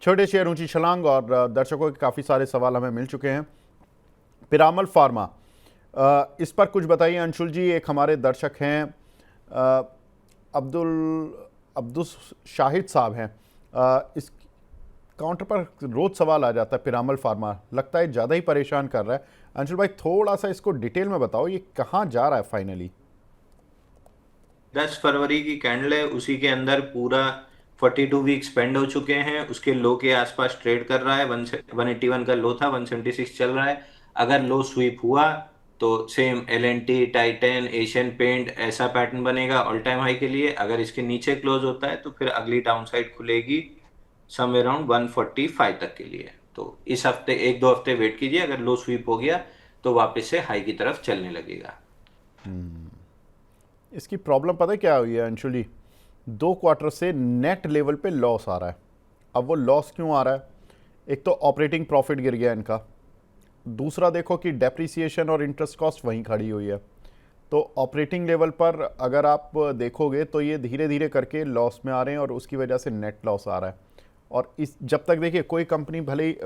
छोटे शेयर ऊंची छलांग और दर्शकों के काफ़ी सारे सवाल हमें मिल चुके हैं। पिरामल फार्मा, इस पर कुछ बताइए अंशुल जी। एक हमारे दर्शक हैं अ, अब्दुल अब्दुल शाहिद साहब हैं। इस काउंटर पर रोज सवाल आ जाता है, पिरामल फार्मा लगता है ज़्यादा ही परेशान कर रहा है। अंशुल भाई थोड़ा सा इसको डिटेल में बताओ, ये कहाँ जा रहा है फाइनली? 10 फरवरी की कैंडल है, उसी के अंदर पूरा 42 वीक स्पेंड हो चुके हैं। उसके लो के आसपास ट्रेड कर रहा है। 181 का लो था, 176 चल रहा है। अगर लो स्वीप हुआ तो same LNT, Titan, Asian paint ऐसा पैटर्न बनेगा ऑल टाइम हाई के लिए। अगर इसके नीचे क्लोज होता है तो फिर अगली डाउन साइड खुलेगी समवेयर अराउंड 145 तक के लिए। तो इस हफ्ते 1-2 हफ्ते वेट कीजिए, अगर लो स्वीप हो गया तो वापस से हाई की तरफ चलने लगेगा। इसकी प्रॉब्लम पता है क्या हुई है अंशुल जी? 2 क्वार्टर से नेट लेवल पे लॉस आ रहा है। अब वो लॉस क्यों आ रहा है? एक तो ऑपरेटिंग प्रॉफिट गिर गया इनका, दूसरा देखो कि डेप्रिसिएशन और इंटरेस्ट कॉस्ट वहीं खड़ी हुई है। तो ऑपरेटिंग लेवल पर अगर आप देखोगे तो ये धीरे धीरे करके लॉस में आ रहे हैं और उसकी वजह से नेट लॉस आ रहा है। और इस जब तक देखिए कोई कंपनी भले ही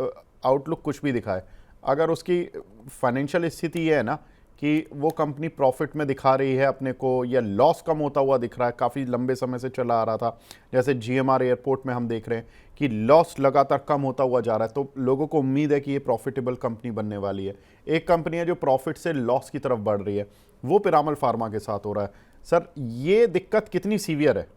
आउटलुक कुछ भी दिखाए, अगर उसकी फाइनेंशियल स्थिति ये है ना कि वो कंपनी प्रॉफिट में दिखा रही है अपने को, या लॉस कम होता हुआ दिख रहा है, काफ़ी लंबे समय से चला आ रहा था, जैसे GMR एयरपोर्ट में हम देख रहे हैं कि लॉस लगातार कम होता हुआ जा रहा है, तो लोगों को उम्मीद है कि ये प्रॉफिटेबल कंपनी बनने वाली है। एक कंपनी है जो प्रॉफिट से लॉस की तरफ बढ़ रही है, वो पिरामल फार्मा के साथ हो रहा है। सर ये दिक्कत कितनी सीवियर है?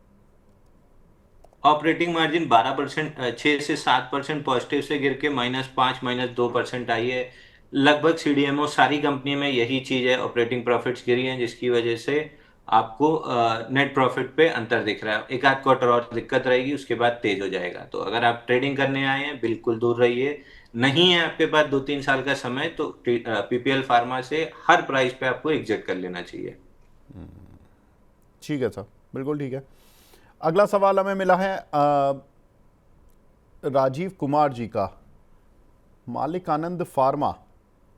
ऑपरेटिंग मार्जिन 12%, 6 से 7% पॉजिटिव से गिर के -5, -2% आई है। लगभग CDMO सारी कंपनी में यही चीज है, ऑपरेटिंग प्रॉफिट्स गिरी हैं, जिसकी वजह से आपको नेट प्रॉफिट पे अंतर दिख रहा है। एक आध क्वार्टर और दिक्कत रहेगी, उसके बाद तेज हो जाएगा। तो अगर आप ट्रेडिंग करने आए हैं, बिल्कुल दूर रहिए। नहीं है आपके पास 2-3 साल का समय, तो PPL फार्मा से हर प्राइस पे आपको एग्जिट कर लेना चाहिए। ठीक है सर, बिल्कुल ठीक है। अगला सवाल हमें मिला है राजीव कुमार जी का। मालिक आनंद फार्मा,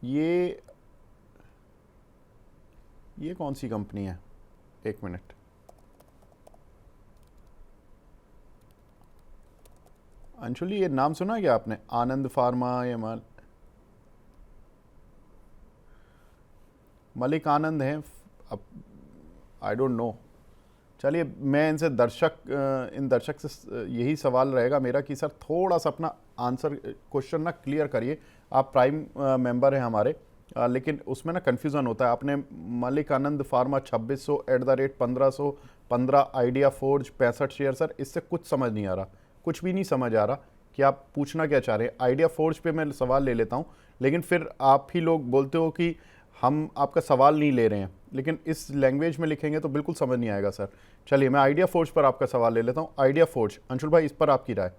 ये ये कौन सी कंपनी है? एक मिनट। अंशुली ये नाम सुना क्या आपने, आनंद फार्मा या मलिक आनंद हैं? अब आई डोंट नो। चलिए मैं इनसे इन दर्शक से यही सवाल रहेगा मेरा कि सर थोड़ा सा अपना आंसर क्वेश्चन ना क्लियर करिए। आप प्राइम मेंबर हैं हमारे, लेकिन उसमें ना कन्फ्यूज़न होता है। आपने Malik Anand pharma 2600 @1515 idea forge 65 share. Sir इससे कुछ समझ नहीं आ रहा, कुछ भी नहीं समझ आ रहा कि आप पूछना क्या चाह रहे हैं। आइडिया फोर्ज पे मैं सवाल ले लेता हूँ, लेकिन फिर आप ही लोग बोलते हो कि हम आपका सवाल नहीं ले रहे हैं, लेकिन इस लैंग्वेज में लिखेंगे तो बिल्कुल समझ नहीं आएगा सर। चलिए मैं आइडिया फोर्ज पर आपका सवाल ले लेता हूँ। आइडिया फोर्ज, अंशुल भाई इस पर आपकी राय?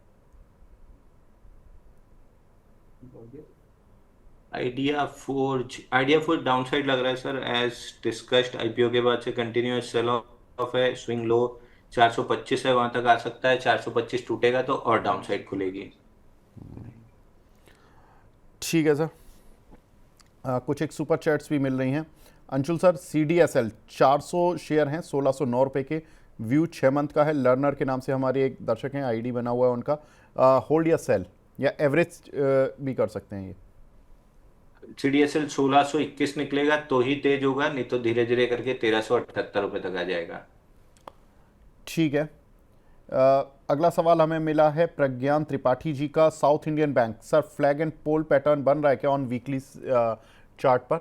आइडिया फोर्ज डाउनसाइड लग रहा है सर। एज डिस्कस्ड, IPO के बाद से कंटिन्यूअस सेल ऑफ है। स्विंग लो 425 है, वहां तक आ सकता है। 425 टूटेगा तो और डाउनसाइड खुलेगी। ठीक है सर। कुछ एक सुपर चैट्स भी मिल रही हैं। अंशुल सर, CDSL 400 शेयर हैं, 1609 रुपये के। व्यू 6 मंथ का है। लर्नर के नाम से हमारे एक दर्शक हैं, ID बना हुआ है उनका। होल्ड या सेल या एवरेज भी कर सकते हैं ये? CDSL 1621 निकलेगा तो ही तेज होगा, नहीं तो धीरे धीरे करके 1378 रुपये तक आ जाएगा। ठीक है। अगला सवाल हमें मिला है प्रज्ञान त्रिपाठी जी का, South Indian Bank. Sir flag and pole pattern बन रहा है क्या ऑन वीकली चार्ट पर?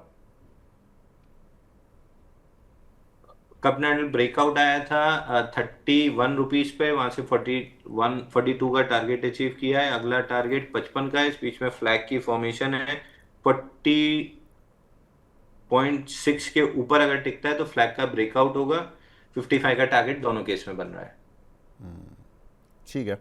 कपनल ब्रेकआउट आया था 31 रुपीज पे, वहां से 42 का टारगेट अचीव किया है। अगला टारगेट 55 का है। इस बीच में फ्लैग की फॉर्मेशन है। 40.6 के ऊपर अगर टिकता है तो फ्लैग का ब्रेकआउट होगा। 55 का टारगेट दोनों केस में बन रहा है। ठीक है।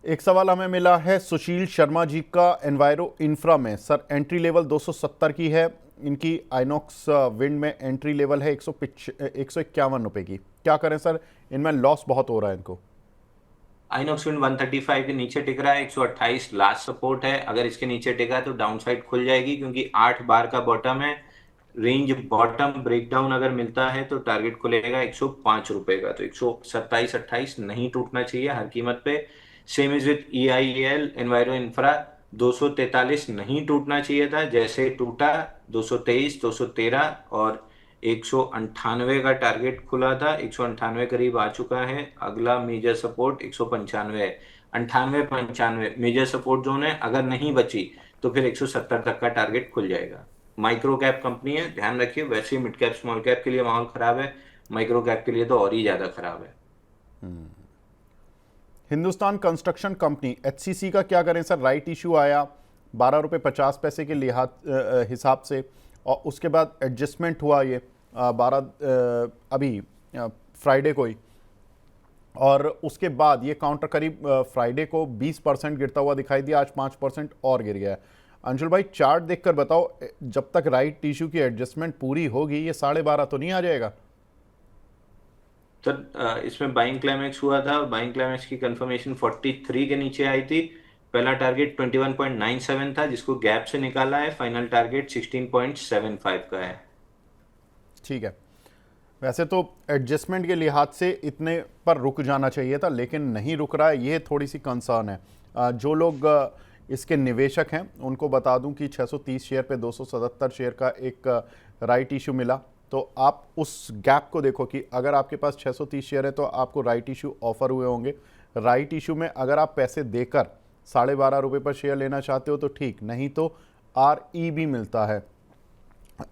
एक सवाल हमें मिला है सुशील शर्मा जी का, एनवायरो इंफ्रा में। सर एंट्री लेवल 270 की है इनकी। आइनॉक्स विंड में एंट्री लेवल है 151 रुपये की। क्या करें सर, इनमें लॉस बहुत हो रहा है इनको। आइनॉक्स विंड 135 के नीचे टिक रहा है। 128 लास्ट सपोर्ट है। अगर इसके नीचे टिका तो डाउन साइड खुल जाएगी, क्योंकि 8 बार का बॉटम है। रेंज बॉटम ब्रेकडाउन अगर मिलता है तो टारगेट खुलेगा 105 रुपए का। तो 127-28 नहीं टूटना चाहिए हर कीमत पे। Same is with EIEL enviro infra, 243 नहीं टूटना चाहिए था, जैसे टूटा 223, 213 और 198 का टारगेट खुला था, 198 करीब आ चुका है। अगला मेजर सपोर्ट 195 है, 98-95 मेजर सपोर्ट जोन है। अगर नहीं बची तो फिर 170 तक का टारगेट खुल जाएगा। माइक्रो कैप कंपनी है, ध्यान रखिए। वैसे ही मिड कैप स्मॉल कैप के लिए माहौल खराब है, माइक्रो कैप के लिए तो और ही ज्यादा खराब है। हिंदुस्तान कंस्ट्रक्शन कंपनी HCC का क्या करें सर? राइट इशू आया 12 रुपये 50 पैसे के हिसाब से, और उसके बाद एडजस्टमेंट हुआ ये 12 अभी फ्राइडे को ही, और उसके बाद ये काउंटर करीब फ्राइडे को 20% गिरता हुआ दिखाई दिया, आज 5% और गिर गया है। अंशुल भाई चार्ट देखकर बताओ, जब तक राइट इशू की एडजस्टमेंट पूरी होगी ये 12.5 तो नहीं आ जाएगा? सर इसमें बाइंग क्लाइमेक्स हुआ था, बाइंग क्लाइमेक्स की कंफर्मेशन 43 के नीचे आई थी। पहला टारगेट 21.97 था, जिसको गैप से निकाला है। फाइनल टारगेट 16.75 का है। ठीक है, वैसे तो एडजस्टमेंट के लिहाज से इतने पर रुक जाना चाहिए था, लेकिन नहीं रुक रहा है, ये थोड़ी सी कंसर्न है। जो लोग इसके निवेशक हैं उनको बता दूं कि 630 शेयर पे 277 शेयर का एक राइट इशू मिला। तो आप उस गैप को देखो कि अगर आपके पास 630 शेयर है तो आपको राइट इशू ऑफर हुए होंगे। राइट इशू में अगर आप पैसे देकर 12.5 रुपये पर शेयर लेना चाहते हो तो ठीक, नहीं तो RE भी मिलता है।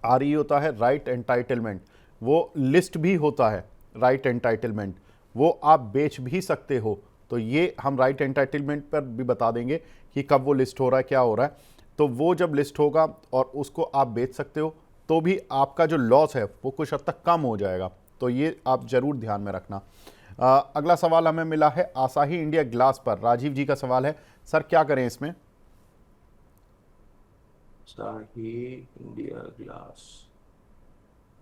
RE होता है राइट एंटाइटलमेंट, वो लिस्ट भी होता है राइट एंटाइटलमेंट, वो आप बेच भी सकते हो। तो ये हम राइट एंटाइटलमेंट पर भी बता देंगे कि कब वो लिस्ट हो रहा है, क्या हो रहा है। तो वो जब लिस्ट होगा और उसको आप बेच सकते हो तो भी आपका जो लॉस है वो कुछ हद तक कम हो जाएगा। तो ये आप ज़रूर ध्यान में रखना। अगला सवाल हमें मिला है आसाही इंडिया ग्लास पर, राजीव जी का सवाल है, सर क्या करें इसमें? आसाही इंडिया ग्लास,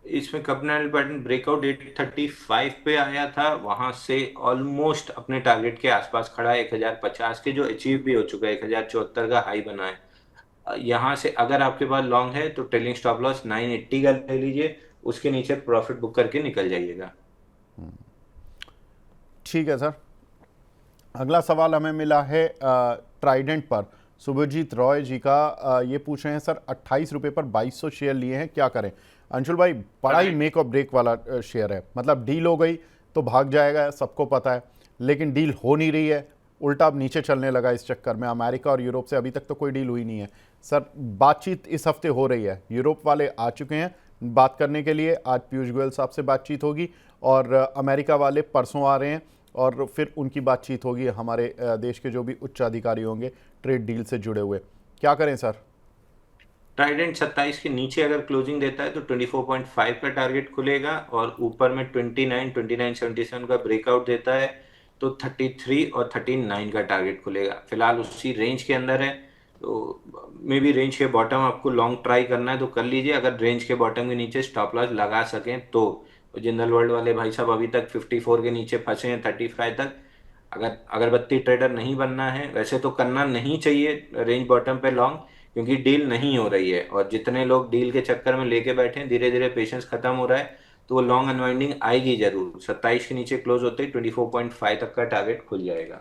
इसमें कपनल पैटर्न ब्रेकआउट 835 पे आया था, वहां से ऑलमोस्ट अपने टारगेट के आसपास खड़ा है। 1050 के जो अचीव भी हो चुका है, 1074 का हाई बना है। यहाँ से अगर आपके पास लॉन्ग है तो ट्रेलिंग स्टॉप लॉस 980 का ले लीजिए, उसके नीचे प्रॉफिट बुक करके निकल जाइएगा। ठीक है सर। अगला सवाल हमें मिला है ट्राइडेंट पर, सुभजीत रॉय जी का। ये पूछ रहे हैं सर 28 रुपये पर 2200 शेयर लिए हैं, क्या करें? अंशुल भाई बड़ा ही मेक और ब्रेक वाला शेयर है, मतलब डील हो गई तो भाग जाएगा, सबको पता है, लेकिन डील हो नहीं रही है, उल्टा अब नीचे चलने लगा। इस चक्कर में अमेरिका और यूरोप से अभी तक तो कोई डील हुई नहीं है सर। बातचीत इस हफ्ते हो रही है, यूरोप वाले आ चुके हैं बात करने के लिए, आज पीयूष गोयल साहब से बातचीत होगी, और अमेरिका वाले परसों आ रहे हैं और फिर उनकी बातचीत होगी हमारे देश के जो भी उच्च अधिकारी होंगे ट्रेड डील से जुड़े हुए। क्या करें सर? ट्राइडेंट 27 के नीचे अगर क्लोजिंग देता है तो 24.5 का टारगेट खुलेगा, और ऊपर में 29-29.77 का ब्रेकआउट देता है तो 33 और 39 का टारगेट खुलेगा। फिलहाल उसी रेंज के अंदर है, तो मे बी रेंज के बॉटम आपको लॉन्ग ट्राई करना है तो कर लीजिए। अगर रेंज के बॉटम के नीचे स्टॉप लॉस लगा सकें तो। जिंदल वर्ल्ड वाले भाई साहब अभी तक 54 के नीचे फंसे हैं, 35 तक। अगर अगरबत्ती ट्रेडर नहीं बनना है, वैसे तो करना नहीं चाहिए रेंज बॉटम पे लॉन्ग, क्योंकि डील नहीं हो रही है, और जितने लोग डील के चक्कर में लेके बैठे हैं धीरे धीरे पेशेंस खत्म हो रहा है, तो वो लॉन्ग अनवाइंडिंग आएगी जरूर। 27 के नीचे क्लोज होते ही 24.5 तक का टारगेट खुल जाएगा।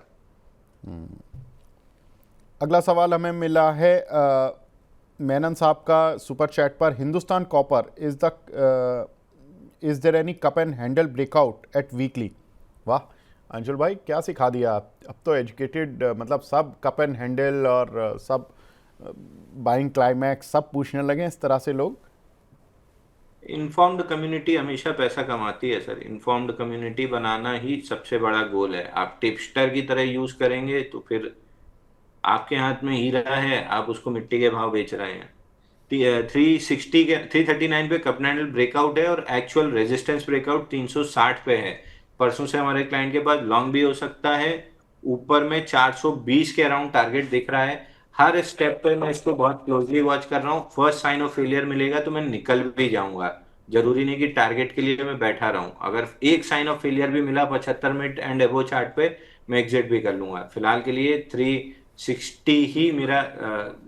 अगला सवाल हमें मिला है मेनन साहब का सुपर चैट पर, Hindustan Copper is there any cup and handle breakout at weekly? वाह अंशुल भाई क्या सिखा दिया आप, अब तो एजुकेटेड, मतलब सब कप एंड हैंडल और सब बाइंग क्लाइमैक्स सब पूछने लगे इस तरह से लोग। इन्फॉर्म्ड कम्युनिटी हमेशा पैसा कमाती है सर। इन्फॉर्म्ड कम्युनिटी बनाना ही सबसे बड़ा गोल है। आप टिपस्टर की तरह यूज करेंगे तो फिर आपके हाथ में हीरा है, आप उसको मिट्टी के भाव बेच रहे हैं। 360 के 339 पे कप एंड हैंडल ब्रेकआउट है, और एक्चुअल रेजिस्टेंस ब्रेकआउट 360 पे है। परसों से हमारे क्लाइंट के पास लॉन्ग भी हो सकता है। ऊपर में 420 के अराउंड टारगेट दिख रहा है। हर स्टेप पे मैं इसको बहुत क्लोजली वॉच कर रहा हूँ। फर्स्ट साइन ऑफ फेलियर मिलेगा तो मैं निकल भी जाऊंगा, जरूरी नहीं कि टारगेट के लिए मैं बैठा रहूं। अगर एक साइन ऑफ फेलियर भी मिला 75 मिनट एंड एबो चार्ट पे, मैं एग्जिट भी कर लूंगा। फिलहाल के लिए 360 ही मेरा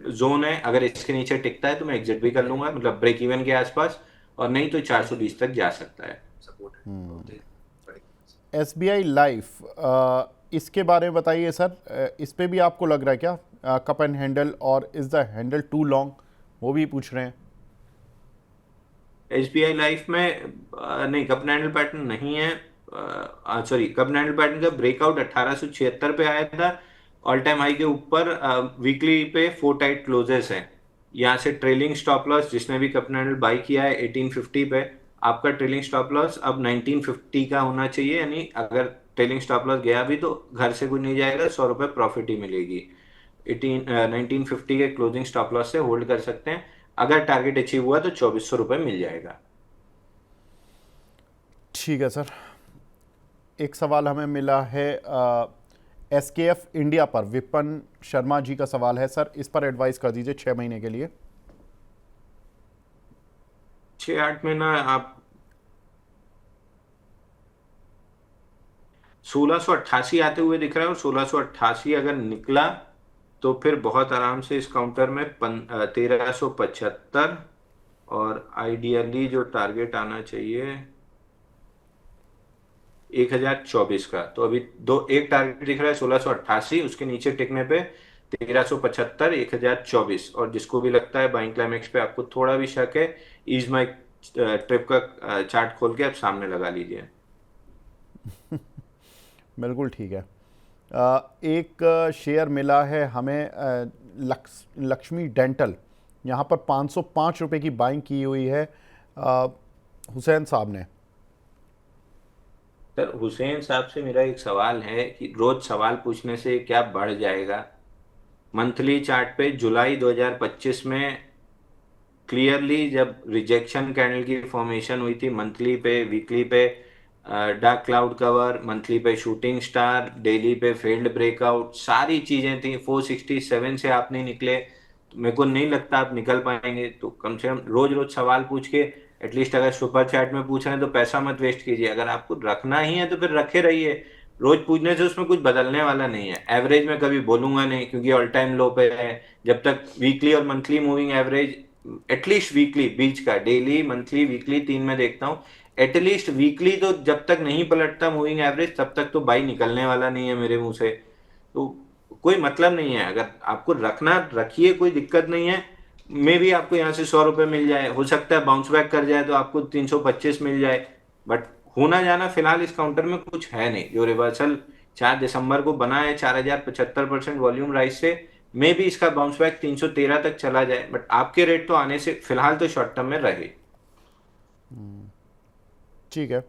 जोन है। अगर इसके नीचे टिकता है तो मैं एग्जिट भी कर लूंगा, मतलब ब्रेक इवन के आसपास, और नहीं तो 420 तक जा सकता है। SBI लाइफ इसके बारे में बताइए सर, इस पे भी आपको लग रहा है क्या कप एंड हैंडल, और is the handle too long, वो भी पूछ रहे हैं। एसबीआई लाइफ में नहीं, कप हैंडल पैटर्न नहीं है। सॉरी, कप हैंडल पैटर्न का ब्रेकआउट 1876 पे आया था, ऑल टाइम हाई के ऊपर। वीकली पे 4 टाइट क्लोजेस हैं। यहाँ से ट्रेलिंग स्टॉप लॉस, जिसने भी कप हैंडल बाई किया है 1850 पे, आपका ट्रेलिंग स्टॉप लॉस अब 1950 का होना चाहिए। यानी अगर ट्रेलिंग स्टॉप लॉस गया भी तो घर से कुछ नहीं जाएगा, 100 रुपये प्रॉफिट ही मिलेगी। 1950 के क्लोजिंग स्टॉप लॉस से होल्ड कर सकते हैं। अगर टारगेट अचीव हुआ तो 2400 रुपये मिल जाएगा। ठीक है सर। एक सवाल हमें मिला है एसकेएफ इंडिया पर, विपन शर्मा जी का सवाल है सर, इस पर एडवाइस कर दीजिए 6 महीने के लिए। 6-8 महीना आप 1688 आते हुए दिख रहा है, और 1688 अगर निकला तो फिर बहुत आराम से इस काउंटर में 1375, और आइडियली जो टारगेट आना चाहिए 1024 का। तो अभी एक टारगेट दिख रहा है 1688, उसके नीचे टिकने पे 1375, 1024। और जिसको भी लगता है बाइंग क्लाइमेक्स पे आपको थोड़ा भी शक है, ईज माई ट्रिप का चार्ट खोल के आप सामने लगा लीजिए। बिल्कुल ठीक है। एक शेयर मिला है हमें लक्ष्मी डेंटल, यहाँ पर 505 रुपये की बाइंग की हुई है हुसैन साहब ने। सर, हुसैन साहब से मेरा एक सवाल है कि रोज सवाल पूछने से क्या बढ़ जाएगा? मंथली चार्ट पे जुलाई 2025 में क्लियरली जब रिजेक्शन कैंडल की फॉर्मेशन हुई थी, मंथली पे, वीकली पे डार्क क्लाउड कवर, मंथली पे शूटिंग स्टार, डेली पे फेल्ड ब्रेकआउट, सारी चीजें थी। 467 से आप नहीं निकले तो मेरे को नहीं लगता आप निकल पाएंगे। तो कम से कम रोज रोज सवाल पूछ के, एटलीस्ट अगर सुपर चैट में पूछ रहे हैं तो पैसा मत वेस्ट कीजिए। अगर आपको रखना ही है तो फिर रखे रहिए। रोज पूछने से उसमें कुछ बदलने वाला नहीं है। एवरेज में कभी बोलूंगा नहीं, क्योंकि ऑल टाइम लो पे है। जब तक वीकली और monthly moving average, at least weekly, बीच का डेली मंथली वीकली 3 में देखता हूँ, एटलीस्ट वीकली तो जब तक नहीं पलटता मूविंग एवरेज तब तक तो बाई निकलने वाला नहीं है मेरे मुंह से। तो कोई मतलब नहीं है। अगर आपको रखना रखिए, कोई दिक्कत नहीं है। मे भी आपको यहाँ से 100 रुपये मिल जाए, हो सकता है बाउंस बैक कर जाए तो आपको 325 मिल जाए। बट होना जाना फिलहाल इस काउंटर में कुछ है नहीं। जो रिवर्सल 4 दिसंबर को बना है 4075% वॉल्यूम राइज से, मे भी इसका बाउंस बैक 313 तक चला जाए। बट आपके रेट तो आने से फिलहाल तो शॉर्ट टर्म में रहे। ठीक है।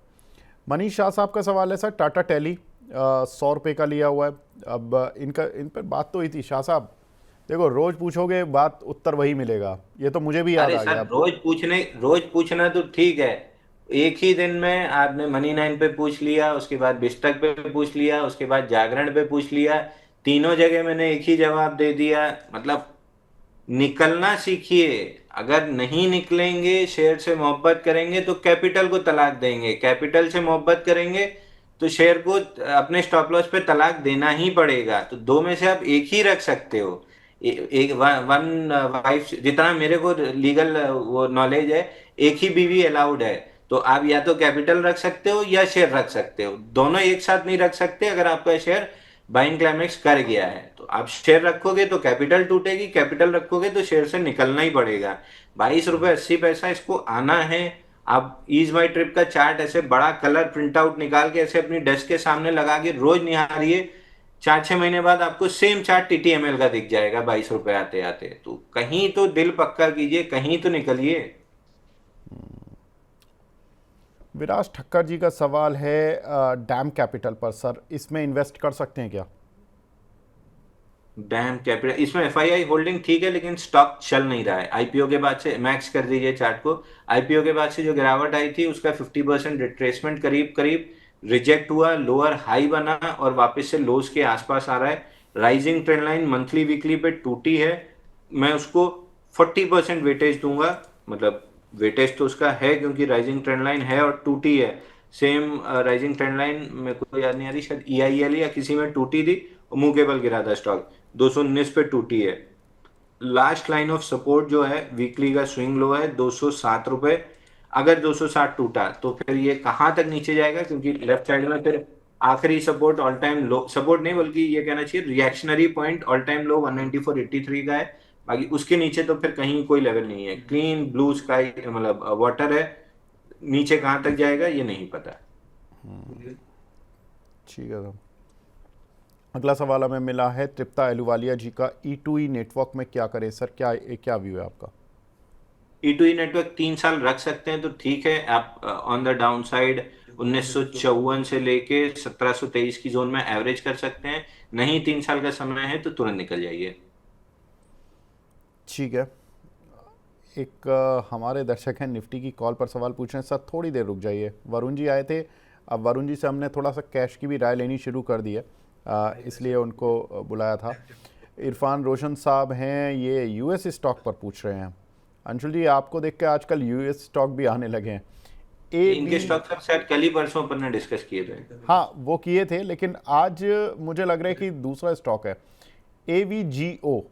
मनीष शाह साहब का सवाल है सर, टाटा टेली 100 रुपये का लिया हुआ है। अब इन पर बात तो हुई थी शाह साहब, देखो रोज पूछोगे बात उत्तर वही मिलेगा, ये तो मुझे भी याद अरे आ सर, गया। रोज पूछना तो ठीक है। एक ही दिन में आपने मनी 9 पे पूछ लिया, उसके बाद बिस्टक पे पूछ लिया, उसके बाद जागरण पे पूछ लिया। तीनों जगह मैंने एक ही जवाब दे दिया। मतलब निकलना सीखिए। अगर नहीं निकलेंगे, शेयर से मोहब्बत करेंगे तो कैपिटल को तलाक देंगे, कैपिटल से मोहब्बत करेंगे तो शेयर को अपने स्टॉप लॉस पे तलाक देना ही पड़ेगा। तो दो में से आप एक ही रख सकते हो। एक वन वाइफ, जितना मेरे को लीगल वो नॉलेज है, एक ही बीवी अलाउड है। तो आप या तो कैपिटल रख सकते हो या शेयर रख सकते हो, दोनों एक साथ नहीं रख सकते। अगर आपका शेयर बाइंग क्लाइमेक्स कर गया है तो आप शेयर रखोगे तो कैपिटल टूटेगी, कैपिटल रखोगे तो शेयर से निकलना ही पड़ेगा। 22 रुपये 80 पैसा इसको आना है। आप ईज माई ट्रिप का चार्ट ऐसे बड़ा कलर प्रिंट आउट निकाल के ऐसे अपनी डेस्क के सामने लगा के रोज निहारिए। 4-6 महीने बाद आपको सेम चार्ट टीटीएमएल का दिख जाएगा 22 रुपये आते आते। तो कहीं तो दिल पक्का कीजिए, कहीं तो निकलिए। विराज ठक्कर जी का सवाल है डैम कैपिटल पर सर, इसमें इन्वेस्ट कर सकते हैं क्या? डैम कैपिटल, इसमें एफआईआई होल्डिंग ठीक है, लेकिन स्टॉक चल नहीं रहा है। आईपीओ के बाद से मैक्स कर दीजिए चार्ट को। आईपीओ के बाद से जो गिरावट आई थी उसका 50% रिट्रेसमेंट करीब करीब रिजेक्ट हुआ, लोअर हाई बना और वापस से लोज के आसपास आ रहा है। Rising trend line monthly weekly पे टूटी है। मैं उसको 40% वेटेज दूंगा। मतलब वेटेज तो उसका है क्योंकि राइजिंग ट्रेंड लाइन है और टूटी है। सेम राइजिंग ट्रेंड लाइन मेरे को याद नहीं आ रही, शायद ईआईएल या किसी में टूटी थी, मुंह के बल गिरा था स्टॉक। 219 पे टूटी है। लास्ट लाइन ऑफ सपोर्ट जो है वीकली का स्विंग लो है 207 रुपए। अगर 260 टूटा तो फिर ये कहां तक नीचे जाएगा, क्योंकि लेफ्ट साइड में फिर आखिरी सपोर्ट ऑल टाइम लो, सपोर्ट नहीं बल्कि ये कहना चाहिए रिएक्शनरी पॉइंट ऑल टाइम लो 194.83 का है। बाकी उसके नीचे तो फिर कहीं कोई लेवल नहीं है, क्लीन ब्लू स्काई मतलब वाटर है। नीचे कहाँ तक जाएगा ये नहीं पता। ठीक है सर। अगला सवाल हमें मिला है तृप्ता एलुवालिया जी का, E2E नेटवर्क में क्या करें सर, क्या क्या व्यू है आपका? E2E नेटवर्क 3 साल रख सकते हैं तो ठीक है। आप ऑन द डाउन साइड 1954 से लेके 1723 की जोन में एवरेज कर सकते हैं। नहीं 3 साल का समय है तो तुरंत निकल जाइए। ठीक है। एक हमारे दर्शक हैं निफ्टी की कॉल पर सवाल पूछ रहे हैं, सर थोड़ी देर रुक जाइए। वरुण जी आए थे, अब वरुण जी से हमने थोड़ा सा कैश की भी राय लेनी शुरू कर दी है, इसलिए उनको बुलाया था। इरफान रोशन साहब हैं, ये यूएस स्टॉक पर पूछ रहे हैं। अंशुल जी आपको देख के आजकल यूएस स्टॉक भी आने लगे हैं। इनके स्टॉक सर शायद कल ही परसों अपन ने डिस्कस किए थे। हाँ वो किए थे, लेकिन आज मुझे लग रहा है कि दूसरा स्टॉक है AVGO,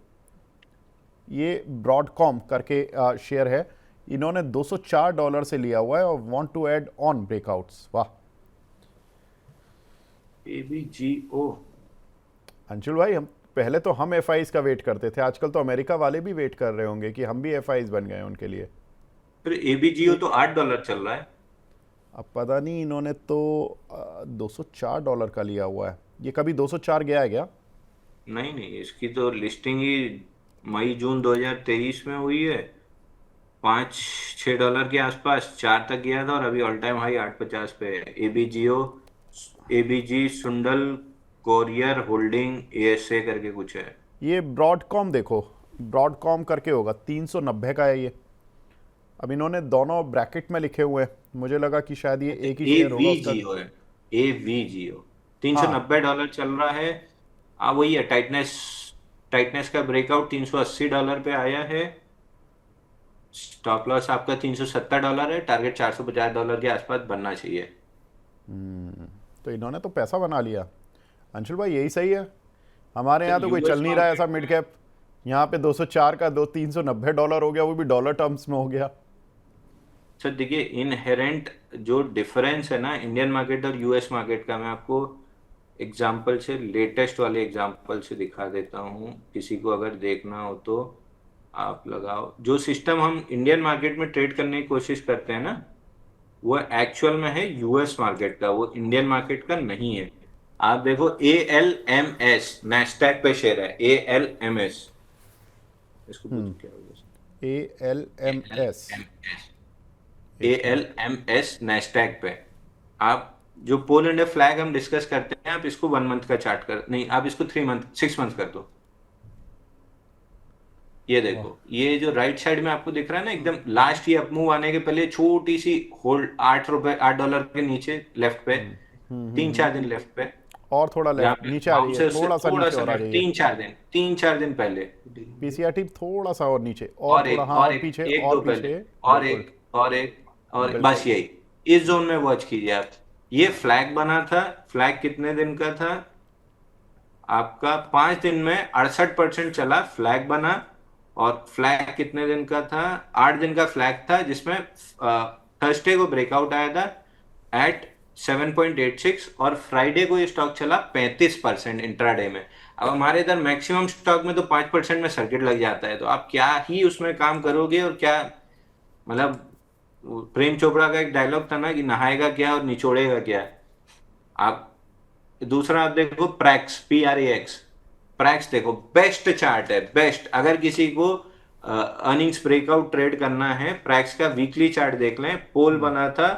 ये ब्रॉडकॉम करके शेयर है। इन्होंने $204 से लिया हुआ है और want to add on breakouts. वाह ABGO। अंशुल भाई, हम पहले तो हम FIs का वेट करते थे, आजकल तो अमेरिका वाले भी वेट कर रहे होंगे कि हम भी FIs बन गए उनके लिए। फिर ABGO तो $8 चल रहा है। अब पता नहीं, इन्होंने तो $204 का लिया हुआ है। ये कभी 204 गया है क्या? नहीं नहीं, इसकी तो लिस्टिंग ही मई जून 2023 में हुई है। $5-6 के आसपास 4 तक गया था और अभी ऑल टाइम हाई 850 पे है। ABGO, ABG सुंडल कोरियर होल्डिंग ASA करके कुछ है। ये ब्रॉडकॉम देखो, ब्रॉडकॉम करके होगा, 390 का है ये। अब इन्होंने दोनों ब्रैकेट में लिखे हुए हैं, मुझे लगा कि शायद ये एक ही शेयर होगा उसका। AVGO है। AVGO हाँ $390 चल रहा है। वही है टाइटनेस। टाइटनेस का ब्रेकआउट $380 पे आया है। स्टॉप लॉस आपका $370 है। टारगेट $450 के आसपास बनना चाहिए। तो इन्होंने तो पैसा बना लिया। अंशुल भाई यही सही है, हमारे तो यहाँ तो कोई यूएस चल नहीं रहा है ऐसा मार्केट मिड में कैप। यहाँ पे 204 का दो $390 हो गया, वो भी डॉलर टर्म्स में हो गया। सर देखिए, इनहेरेंट जो डिफरेंस है ना इंडियन मार्केट और यूएस मार्केट का, मैं आपको एग्जाम्पल से, लेटेस्ट वाले एग्जाम्पल से दिखा देता हूँ। किसी को अगर देखना हो तो आप लगाओ। जो सिस्टम हम इंडियन मार्केट में ट्रेड करने की कोशिश करते हैं ना, वो एक्चुअल में है यूएस मार्केट का, वो इंडियन मार्केट का नहीं है। आप देखो ALMS नैस्डैक पे शेयर है। ALMS, इसको पूछो क्या होगा। ALMS। ALMS, एक मिनट। ALMS नैस्डैक पे। आप जो पोल इंडिया फ्लैग हम डिस्कस करते हैं, आप इसको 1 मंथ का चार्ट कर, नहीं आप इसको 3 मंथ 6 मंथ कर दो। ये वाह। देखो, ये जो राइट साइड में आपको दिख रहा है ना, एकदम लास्ट ये अपमूव आने के पहले छोटी सी होल्ड $8 के नीचे लेफ्ट पे, तीन हम्म। चार दिन लेफ्ट पे, और थोड़ा जहाँ लेफ्ट पे नीचे आ जाइए, बाउंसर से थोड़ा सा थोड़ा नीचे सा और आ लेफ्ट, जाइए। 3-4 दिन पहले। PCRT थोड़ा सा और नीचे, और और थोड़ा, एक हाँ और और एक पीछे, एक और दो पहले, पीछे। और बिल्कुल। एक और एक और बिल्कुल। बस यही। इस जोन में वॉच कीजिए आप। ये फ्लैग बना था। फ्लैग कितने दिन का था आपका? 5 दिन में 68% चला, फ्लैग बना। और फ्लैग कितने दिन का था? 8 दिन का फ्लैग था, जिसमें थर्सडे को ब्रेकआउट आया था एट 7.86 और फ्राइडे को ये स्टॉक चला 35% इंट्राडे में। अब हमारे इधर मैक्सिमम स्टॉक में तो 5% में सर्किट लग जाता है, तो आप क्या ही उसमें काम करोगे और क्या, मतलब प्रेम चोपड़ा का एक डायलॉग था ना कि नहाएगा क्या और निचोड़ेगा क्या। आप दूसरा आप देखो प्रैक्स, PRAX। प्रैक्स देखो, बेस्ट चार्ट है, बेस्ट। अगर किसी को अर्निंग्स ब्रेकआउट ट्रेड करना है, प्रैक्स का वीकली चार्ट देख लें। पोल बना था,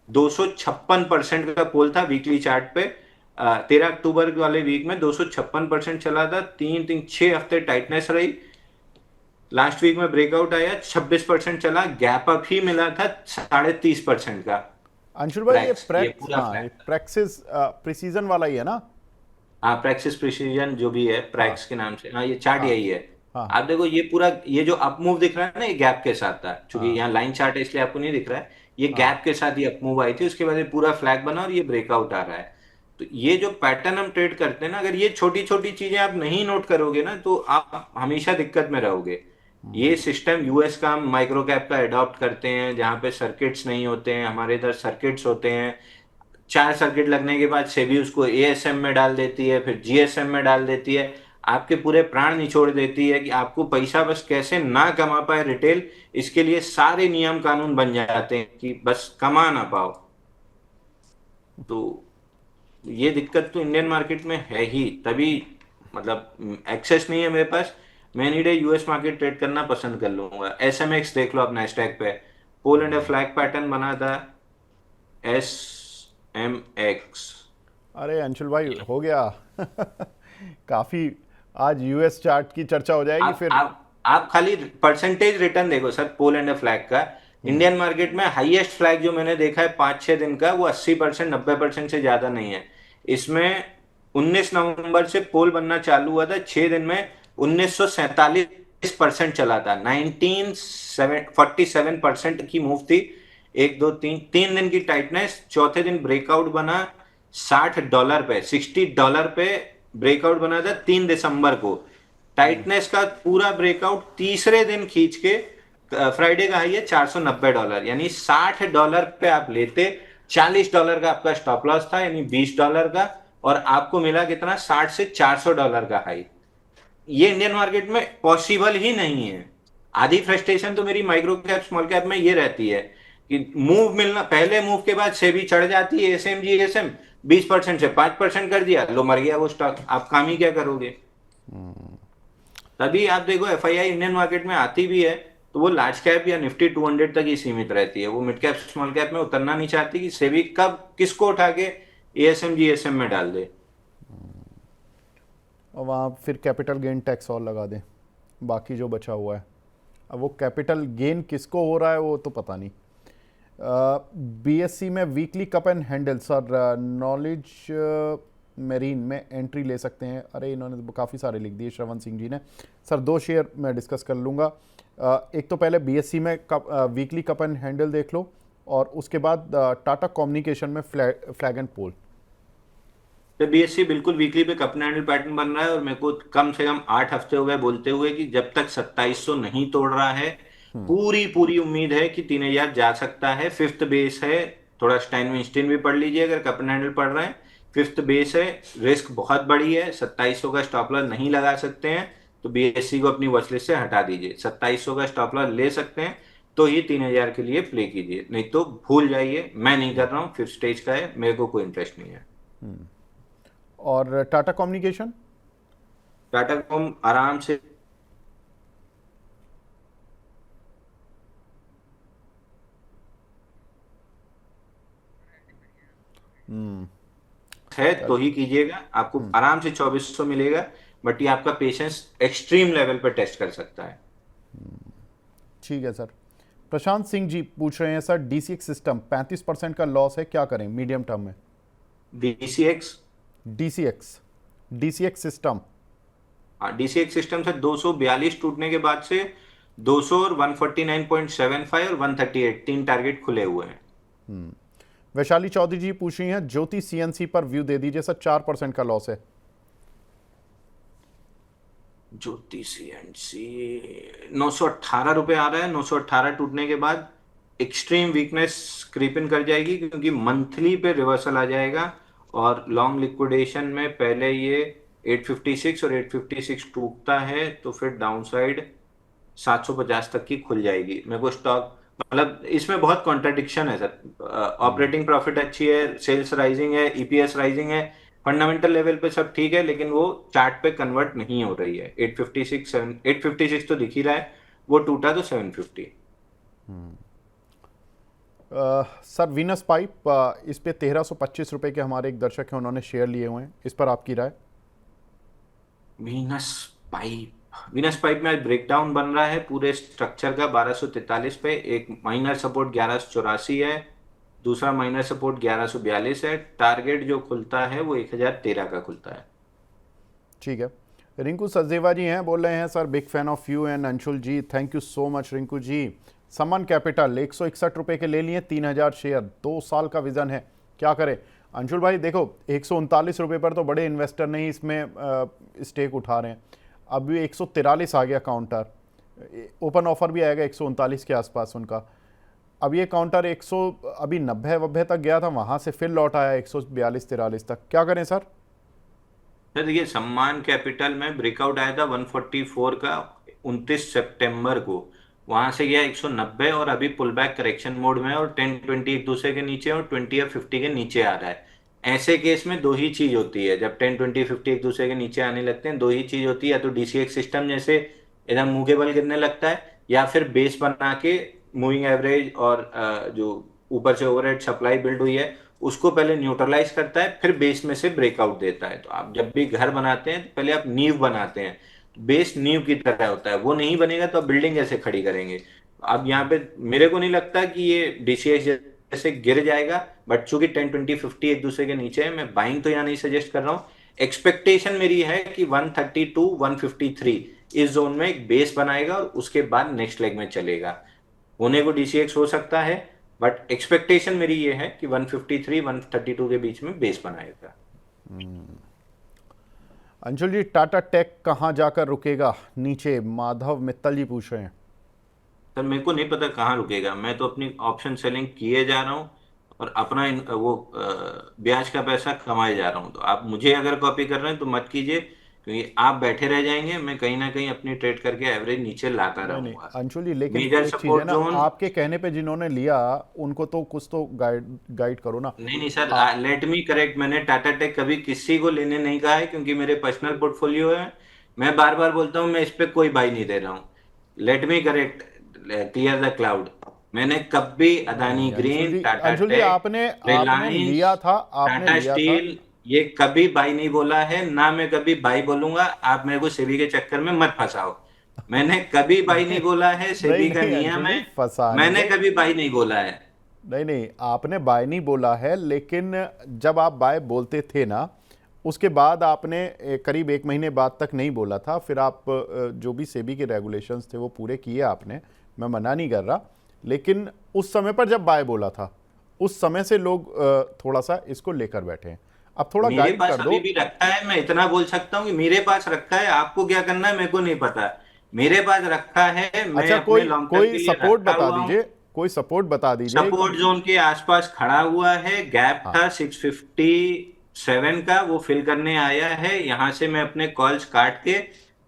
256% का पोल था वीकली चार्ट पे। 13 अक्टूबर वाले वीक में 256% चला था। 6 हफ्ते टाइटनेस रही। लास्ट वीक में ब्रेकआउट आया, 26% चला, गैप अप ही मिला था 30.5% का। अंशुल भाई ये प्रैक्स, ये प्रैक्स, पूरा हाँ ये फ्लैट। प्रैक्सिस प्रिसीजन वाला ही है ना? हाँ, प्रैक्सिस प्रिसीजन जो भी है, हाँ प्रैक्स के नाम से, हाँ ये चार्ट हाँ यही है। हाँ आप देखो, ये पूरा, ये जो अप मूव दिख रहा है ना, ये गैप के साथ था। क्योंकि हाँ यहाँ लाइन चार्ट है इसलिए आपको नहीं दिख रहा है। ये हाँ। गैप के साथ ये अप मूव आई थी, उसके बाद ये पूरा फ्लैग बना और ये ब्रेकआउट आ रहा है। तो ये जो पैटर्न हम ट्रेड करते हैं ना, अगर ये छोटी छोटी चीजें आप नहीं नोट करोगे ना, तो आप हमेशा दिक्कत में रहोगे। ये सिस्टम यूएस का हम माइक्रो कैप का अडॉप्ट करते हैं, जहाँ पे सर्किट्स नहीं होते हैं। हमारे इधर सर्किट्स होते हैं। 4 सर्किट लगने के बाद सेबी उसको एएसएम में डाल देती है, फिर जीएसएम में डाल देती है, आपके पूरे प्राण निचोड़ देती है कि आपको पैसा बस कैसे ना कमा पाए रिटेल, इसके लिए सारे नियम कानून बन जाते हैं कि बस कमा ना पाओ। तो ये दिक्कत तो इंडियन मार्केट में है ही, तभी मतलब एक्सेस नहीं है मेरे पास। मैं any day US market trade करना पसंद कर लूंगा। एसएमएक्स देख लो आप नैस्डैक पे, पोल एंड फ्लैग पैटर्न बना था एस एम एक्स। अरे अंशुल भाई हो गया काफ़ी। आज यूएस चार्ट की चर्चा हो जाएगी आप फिर। आप आप खाली परसेंटेज रिटर्न देखो सर, पोल एंड फ्लैग का। इंडियन मार्केट में हाईएस्ट फ्लैग जो मैंने देखा है 5-6 दिन का, वो 80% 90% से ज्यादा नहीं है। इसमें 19 नवंबर से पोल बनना चालू हुआ था, 6 दिन में 1947% चला था। 1947% की मूव थी। 1 2 3 3 दिन की टाइटनेस, चौथे दिन ब्रेकआउट बना $60 पे, $60 पे ब्रेकआउट बना था 3 दिसंबर को। टाइटनेस का पूरा ब्रेकआउट तीसरे दिन खींच के फ्राइडे का हाई है $490, यानी $60 पे आप लेते, $40 का आपका स्टॉप लॉस था, यानी $20 का, और आपको मिला कितना, 60 से $400 का हाई। ये इंडियन मार्केट में पॉसिबल ही नहीं है। आधी फ्रस्ट्रेशन तो मेरी माइक्रो कैप स्मॉल कैप में ये रहती है कि मूव मिलना, पहले मूव के बाद सेबी चढ़ जाती है, एसएम जीएसएम 20% से 5% कर दिया, लो मर गया वो स्टॉक, आप काम ही क्या करोगे। तभी आप देखो एफआईआई इंडियन मार्केट में आती भी है तो वो लार्ज कैप या निफ्टी 200 तक ही सीमित रहती है, वो मिड कैप स्मॉल कैप में उतरना नहीं चाहती कि सेबी कब किसको उठा के एएसएम जीएसएम में डाल दे। और वहाँ फिर कैपिटल गेन टैक्स और लगा दें बाकी जो बचा हुआ है। अब वो कैपिटल गेन किसको हो रहा है वो तो पता नहीं। बीएससी में weekly cup and handle sir, knowledge marine में एंट्री ले सकते हैं। अरे इन्होंने काफ़ी सारे लिख दिए श्रवण सिंह जी ने। सर 2 शेयर मैं डिस्कस कर लूँगा। एक तो पहले बीएससी में वीकली कप एंड हैंडल देख लो, और उसके बाद टाटा कम्युनिकेशन में फ्लैग एंड पोल। तो बीएससी बिल्कुल वीकली पे कप एंड हैंडल पैटर्न बन रहा है, और मेरे को कम से कम 8 हफ्ते हो गए बोलते हुए कि जब तक 2700 नहीं तोड़ रहा है, पूरी पूरी उम्मीद है कि 3000 जा सकता है। फिफ्थ बेस है, थोड़ा स्टाइनविंस्टीन भी पढ़ लीजिए अगर कप एंड हैंडल पढ़ रहे हैं। फिफ्थ बेस है, रिस्क बहुत बड़ी है, 2700 का स्टॉप लॉस नहीं लगा सकते हैं तो बीएससी को अपनी वॉच लिस्ट से हटा दीजिए। 2700 का स्टॉप लॉस ले सकते हैं तो ये 3000 के लिए प्ले कीजिए, नहीं तो भूल जाइए। मैं नहीं कर रहा हूँ, फिफ्थ स्टेज का है, मेरे को कोई इंटरेस्ट नहीं है। और टाटा कम्युनिकेशन टाटा कॉम आराम से है तो ही कीजिएगा, आपको आराम से 2400 मिलेगा, बट ये आपका पेशेंस एक्सट्रीम लेवल पर टेस्ट कर सकता है। ठीक है सर। प्रशांत सिंह जी पूछ रहे हैं सर, डीसीएक्स सिस्टम 35% का लॉस है, क्या करें मीडियम टर्म में? DCX DCX DCX system, DCX system से 242 टूटने के बाद से 200 और 149.75 और 138 तीन टारगेट खुले हुए हैं। वैशाली चौधरी जी पूछ रही हैं, ज्योति सीएनसी पर व्यू दे दीजिए सर, 4% का लॉस है। ज्योति सीएनसी 918 रुपए आ रहा है। 918 टूटने के बाद एक्सट्रीम वीकनेस क्रीप इन कर जाएगी, क्योंकि मंथली पे रिवर्सल आ जाएगा, और लॉन्ग लिक्विडेशन में पहले ये 856 और 856 टूटता है तो फिर डाउनसाइड 750 तक की खुल जाएगी। मेरे को स्टॉक, मतलब इसमें बहुत कॉन्ट्रडिक्शन है सर। ऑपरेटिंग प्रॉफिट अच्छी है, सेल्स राइजिंग है, ईपीएस राइजिंग है, फंडामेंटल लेवल पे सब ठीक है, लेकिन वो चार्ट पे कन्वर्ट नहीं हो रही है। 856 तो दिख ही रहा है, वो टूटा तो 750। सर वीनस पाइप, इस पे 1325 रुपए के हमारे एक दर्शक हैं, उन्होंने शेयर लिए हुए हैं, इस पर आपकी राय? वीनस पाइप में आज ब्रेकडाउन बन रहा है पूरे स्ट्रक्चर का। 1243 पे एक माइनर सपोर्ट 1184 है, दूसरा माइनर सपोर्ट 1142 है, टारगेट जो खुलता है वो 1013 का खुलता है। ठीक है। रिंकू सचदेवा जी हैं, बोल रहे हैं sir, big fan of you and Anshul ji, thank you so much Rinku ji. Samman capital 161 रुपए के ले लिए, 3000 शेयर, 2 साल का विजन है, क्या करें? अंशुल भाई देखो, 139 रुपए पर तो बड़े इन्वेस्टर नहीं इसमें स्टेक उठा रहे हैं। अभी 143 आ गया काउंटर, ओपन ऑफर भी आएगा 139 के आसपास उनका। अब ये काउंटर 100 अभी 90 तक गया था, वहां से फिर लौट आया 142-43 तक, क्या करें सर? सर देखिए, सम्मान कैपिटल में ब्रेकआउट आया था 144 का 29 सितंबर को, वहां से गया 190 और अभी पुल बैक करेक्शन मोड में है, और 10-20 एक दूसरे के नीचे और 20 या 50 के नीचे आ रहा है। ऐसे केस में दो ही चीज होती है, जब 10-20-50 एक दूसरे के नीचे आने लगते हैं, दो ही चीज होती है, या तो डीसीएक्स सिस्टम जैसे एकदम मुंह के बल गिरने लगता है, या फिर बेस बना के मूविंग एवरेज और जो ऊपर से ओवरहेड सप्लाई बिल्ड हुई है उसको पहले न्यूट्रलाइज करता है, फिर बेस में से ब्रेकआउट देता है। तो आप जब भी घर बनाते हैं तो पहले आप नींव बनाते हैं, बेस नींव की तरह होता है, वो नहीं बनेगा तो आप बिल्डिंग कैसे खड़ी करेंगे। अब यहाँ पे मेरे को नहीं लगता कि ये डीसीएक्स जैसे गिर जाएगा, बट चूंकि 10-20-50 एक दूसरे के नीचे है, मैं बाइंग तो यहाँ नहीं सजेस्ट कर रहा हूँ। एक्सपेक्टेशन मेरी है कि 132-153 इस जोन में एक बेस बनाएगा और उसके बाद नेक्स्ट लेग में चलेगा। होने को डीसीएक्स हो सकता है, बट एक्सपेक्टेशन मेरी ये है कि 153-132 के बीच में बेस बनाएगा। अंशुल जी, टाटा टेक कहाँ जाकर रुकेगा नीचे? माधव मित्तल जी पूछ रहे हैं। सर मेरे को नहीं पता कहाँ रुकेगा, मैं तो अपनी ऑप्शन सेलिंग किए जा रहा हूँ और अपना वो ब्याज का पैसा कमाए जा रहा हूँ। तो आप मुझे अगर कॉपी कर रहे हैं तो मत कीजिए, क्योंकि आप बैठे रह जाएंगे, मैं कहीं ना कहीं अपनी ट्रेड करके एवरेज नीचे लाता नहीं नहीं रहूंगा। अंशुल जी, लेकिन मेजर एक चीज़ है सपोर्ट ना, जोन, आपके कहने पे जिन्होंने लिया उनको तो कुछ तो गाइड गाइड करो ना। नहीं नहीं सर, आ, लेट मी करेक्ट, मैंने टाटा टेक कभी किसी को लेने नहीं कहा है, क्योंकि मेरे पर्सनल पोर्टफोलियो है। मैं बार बार बोलता हूँ, मैं इस पे कोई बाई नहीं दे रहा हूँ। Let me correct, clear the cloud. मैंने कभी नहीं अदानी नहीं ग्रीन, टाटा अंशुल जी, टेक, आपने आपने रिलायंस, लिया था, आपने टाटा लिया था। स्टील, ये कभी बाई नहीं बोला है, ना मैं कभी बाई बोलूंगा। आप मेरे को सेबी के चक्कर में मत फंसाओ। मैंने कभी बाई नहीं बोला है, नहीं सेबी का नहीं नियम अंशुल जी, है। फंसाने मैंने के, कभी बाई नहीं बोला है। नहीं नहीं आपने बाय नहीं बोला है, लेकिन जब आप बाय बोलते थे ना, उसके बाद आपने करीब 1 महीने बाद तक नहीं बोला था, फिर आप जो भी सेबी के रेगुलेशंस थे वो पूरे किए आपने, मैं मना नहीं कर रहा। लेकिन उस समय पर जब बाय बोला था, उस समय से लोग थोड़ा सा इसको लेकर बैठे हैं। अब थोड़ा मेरे गाइड पास कर अभी दो। भी रखा है, मैं इतना बोल सकता हूँ कि मेरे पास रखा है। आपको क्या करना है मेरे को नहीं पता, मेरे पास रखा है, मैं अच्छा, अपने कोई लॉन्ग टर्म कोई के लिए सपोर्ट रखा बता हुआ हूँ। दीजिए, कोई सपोर्ट बता दीजिए सपोर्ट कि। जोन के आसपास खड़ा हुआ है, गैप हाँ। था 657 का, वो फिल करने आया है। यहां से मैं अपने कॉल्स काट के,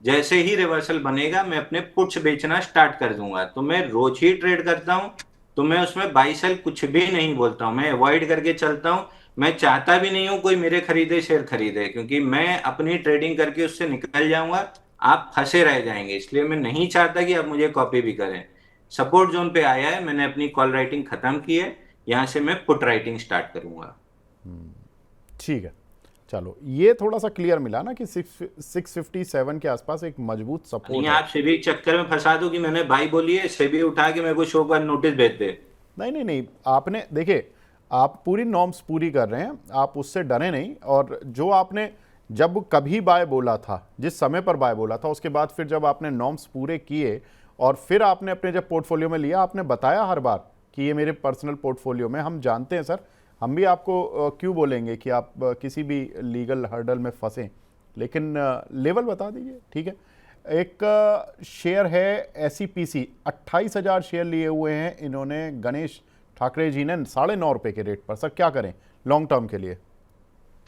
जैसे ही रिवर्सल बनेगा मैं अपने पुट्स बेचना स्टार्ट कर दूंगा। तो मैं रोज ही ट्रेड करता हूं, तो मैं उसमें बाई सेल कुछ भी नहीं बोलता हूं, मैं अवॉइड करके चलता हूं। मैं चाहता भी नहीं हूं कोई मेरे खरीदे शेयर खरीदे, क्योंकि मैं अपनी ट्रेडिंग करके उससे निकल जाऊंगा, आप फंसे रह जाएंगे। इसलिए मैं नहीं चाहता कि आप मुझे कॉपी भी करें। सपोर्ट जोन पे आया है, मैंने अपनी कॉल राइटिंग खत्म की है, यहां से मैं पुट राइटिंग स्टार्ट करूंगा। ठीक है, चलो ये थोड़ा सा क्लियर मिला ना कि 657 के आसपास एक मजबूत नहीं सपोर्ट है। आप सेबी चक्कर में फंसा दो कि मैंने बाई बोली है, सेबी उठा के मेरे को शो पर नोटिस भेज दे। नहीं नहीं नहीं, आपने देखिए, आप पूरी नॉर्म्स पूरी कर रहे हैं, आप उससे डरे नहीं। और जो आपने जब कभी बाय बोला था, जिस समय पर बाय बोला था, उसके बाद फिर जब आपने नॉर्म्स पूरे किए और फिर आपने अपने जब पोर्टफोलियो में लिया, आपने बताया हर बार कि ये मेरे पर्सनल पोर्टफोलियो में, हम जानते हैं सर, हम भी आपको क्यों बोलेंगे कि आप किसी भी लीगल हर्डल में फंसें, लेकिन लेवल बता दीजिए, ठीक है। एक शेयर है एसईपीसी, 28,000 शेयर लिए हुए हैं इन्होंने, गणेश ठाकरे जी ने, ₹9.5 के रेट पर। सर क्या करें लॉन्ग टर्म के लिए?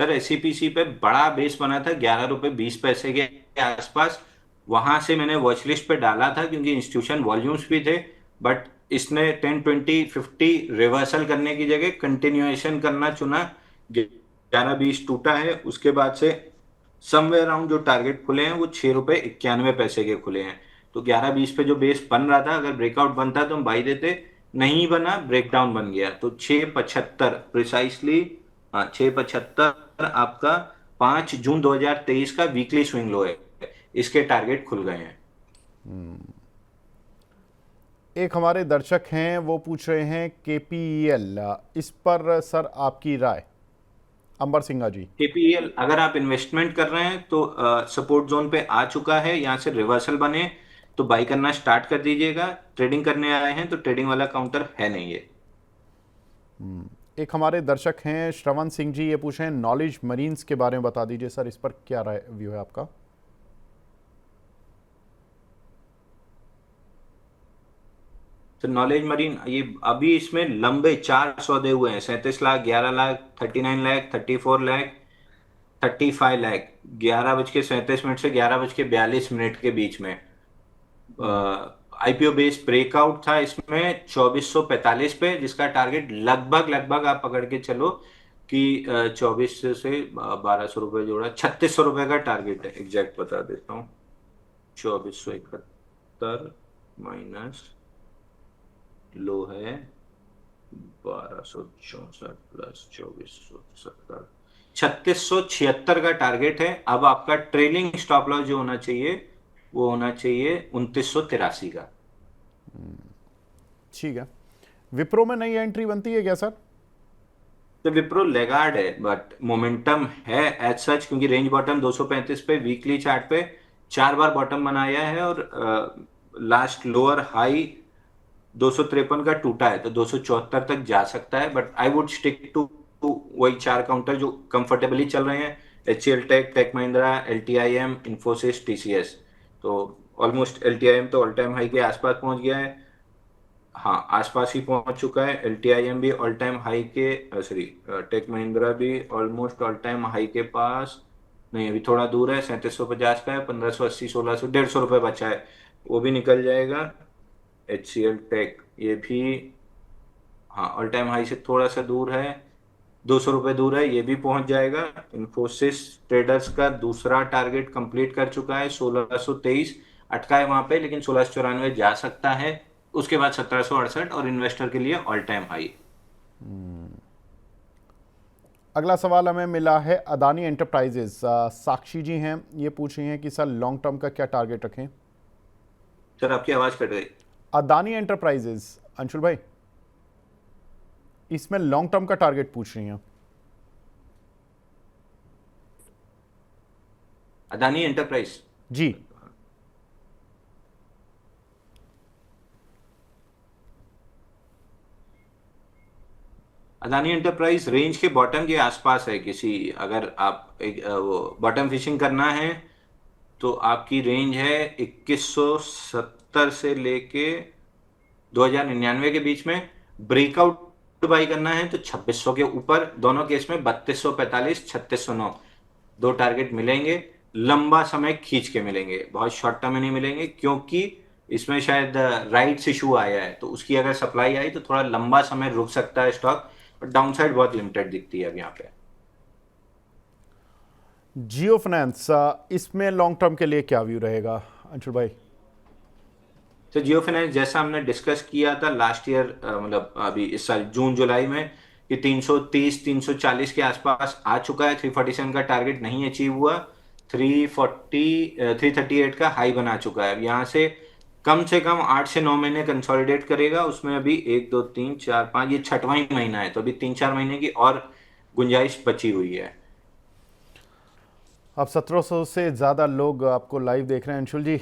सर एससीपीसी पे बड़ा बेस बना था 11 रुपए 20 पैसे के आसपास, वहां से मैंने वॉच लिस्ट पे डाला था, क्योंकि इंस्टीट्यूशन वॉल्यूम्स भी थे। बट इसने 10-20-50 रिवर्सल करने की जगह कंटिन्यूएशन करना चुना, 11-20 टूटा है, उसके बाद से समवेयर अराउंड जो टारगेट खुले हैं वो 6 रुपए 91 पैसे के खुले हैं। तो 11-20 पे जो बेस बन रहा था, अगर ब्रेकआउट बनता तो हम बाई देते, नहीं बना, ब्रेकडाउन बन गया, तो 6.75 प्रिसाइसली, हाँ 6.75 आपका 5 जून 2023 का वीकली स्विंग लो है, इसके टारगेट खुल गए हैं। एक हमारे दर्शक हैं, वो पूछ रहे हैं केपीईएल, इस पर सर आपकी राय? अंबर सिंघा जी। केपीएल अगर आप इन्वेस्टमेंट कर रहे हैं तो सपोर्ट जोन पे आ चुका है, यहाँ से रिवर्सल बने तो बाई करना स्टार्ट कर दीजिएगा। ट्रेडिंग करने आए हैं तो ट्रेडिंग वाला काउंटर है नहीं है। एक हमारे दर्शक हैं श्रवण सिंह जी, ये पूछ रहे हैं नॉलेज मरीन्स के बारे में बता दीजिए सर, इस पर क्या राय व्यू है आपका? तो नॉलेज मरीन ये अभी इसमें लंबे 4 सौदे हुए हैं, 37 लाख, 11 लाख, 39 लाख, 34 लाख, 35 लाख, 11:37 से 11:42 के बीच में। आईपीओ बेस्ड ब्रेकआउट था इसमें 2445 पे, जिसका टारगेट लगभग लगभग आप पकड़ के चलो कि 24 से 1200 रुपये जोड़ा 3600 रुपये का टारगेट है। एग्जैक्ट बता देता हूँ, 2471 माइनस लो है 1264 प्लस 2470, 3676 का टारगेट है। अब आपका ट्रेलिंग स्टॉप लॉस जो होना चाहिए वो होना चाहिए 2983 का। ठीक है। विप्रो में नई एंट्री बनती है क्या सर? तो विप्रो लेगार्ड है बट मोमेंटम है एज सच, क्योंकि रेंज बॉटम 235 पे वीकली चार्ट पे 4 बार बॉटम बनाया है और लास्ट लोअर हाई 253 का टूटा है, तो 274 तक जा सकता है। But I would stick to वही 4 काउंटर जो कंफर्टेबली चल रहे हैं, HCL tech, tech Mahindra, LTIM, Infosys, TCS. तो ऑलमोस्ट एलटीआईएम तो ऑल टाइम हाई के आसपास पहुंच गया है, हाँ आसपास ही पहुंच चुका है। एलटीआईएम भी ऑल टाइम हाई के, सॉरी टेक महिंद्रा भी ऑलमोस्ट ऑल टाइम हाई के पास नहीं, अभी थोड़ा दूर है, 3750 का है, 1580, 1600, 150 रुपये बचा है, वो भी निकल जाएगा। एचसीएल टेक ये भी हाँ ऑल टाइम हाई से थोड़ा सा दूर है, 200 रुपये दूर है, ये भी पहुंच जाएगा। इन्फोसिस ट्रेडर्स का दूसरा टारगेट कंप्लीट कर चुका है, 1623 अटका है वहां पे, लेकिन 1694 जा सकता है। उसके बाद 1768 और इन्वेस्टर के लिए ऑल टाइम हाई। अगला सवाल हमें मिला है अदानी एंटरप्राइजेस। साक्षी जी हैं, ये पूछ रही हैं कि सर लॉन्ग टर्म का क्या टारगेट रखें? सर आपकी आवाज कट गई। अदानी एंटरप्राइजेस, अंशुल भाई, इसमें लॉन्ग टर्म का टारगेट पूछ रही हैं। अदानी एंटरप्राइज जी। अदानी एंटरप्राइज रेंज के बॉटम के आसपास है किसी, अगर आप एक वो बॉटम फिशिंग करना है तो आपकी रेंज है 2170 से लेके 2099 के बीच में। ब्रेकआउट बाई करना है तो 2600 के ऊपर, दोनों केस में 3245, 3609 दो टारगेट मिलेंगे। लंबा समय खींच के मिलेंगे, बहुत शॉर्ट टर्म में नहीं मिलेंगे, क्योंकि इसमें शायद राइट्स इशू आया है, तो उसकी अगर सप्लाई आई तो थोड़ा लंबा समय रुक सकता है स्टॉक, बट डाउनसाइड बहुत लिमिटेड दिखती है अब यहाँ पे। जियो फाइनेंस, इसमें लॉन्ग टर्म के लिए क्या व्यू रहेगा अंशुल भाई? तो जियो फाइनेंस जैसा हमने डिस्कस किया था लास्ट ईयर, मतलब अभी इस साल जून जुलाई में, कि 330 340 के आसपास आ चुका है। 347 का टारगेट नहीं अचीव हुआ, 338 का हाई बना चुका है। अब यहाँ से कम 8 से 9 महीने कंसोलिडेट करेगा, उसमें अभी 1 2 3 4 5 ये 6वां ही महीना है, तो अभी 3-4 महीने की और गुंजाइश बची हुई है। अब 1700 से ज़्यादा लोग आपको लाइव देख रहे हैं अंशुल जी।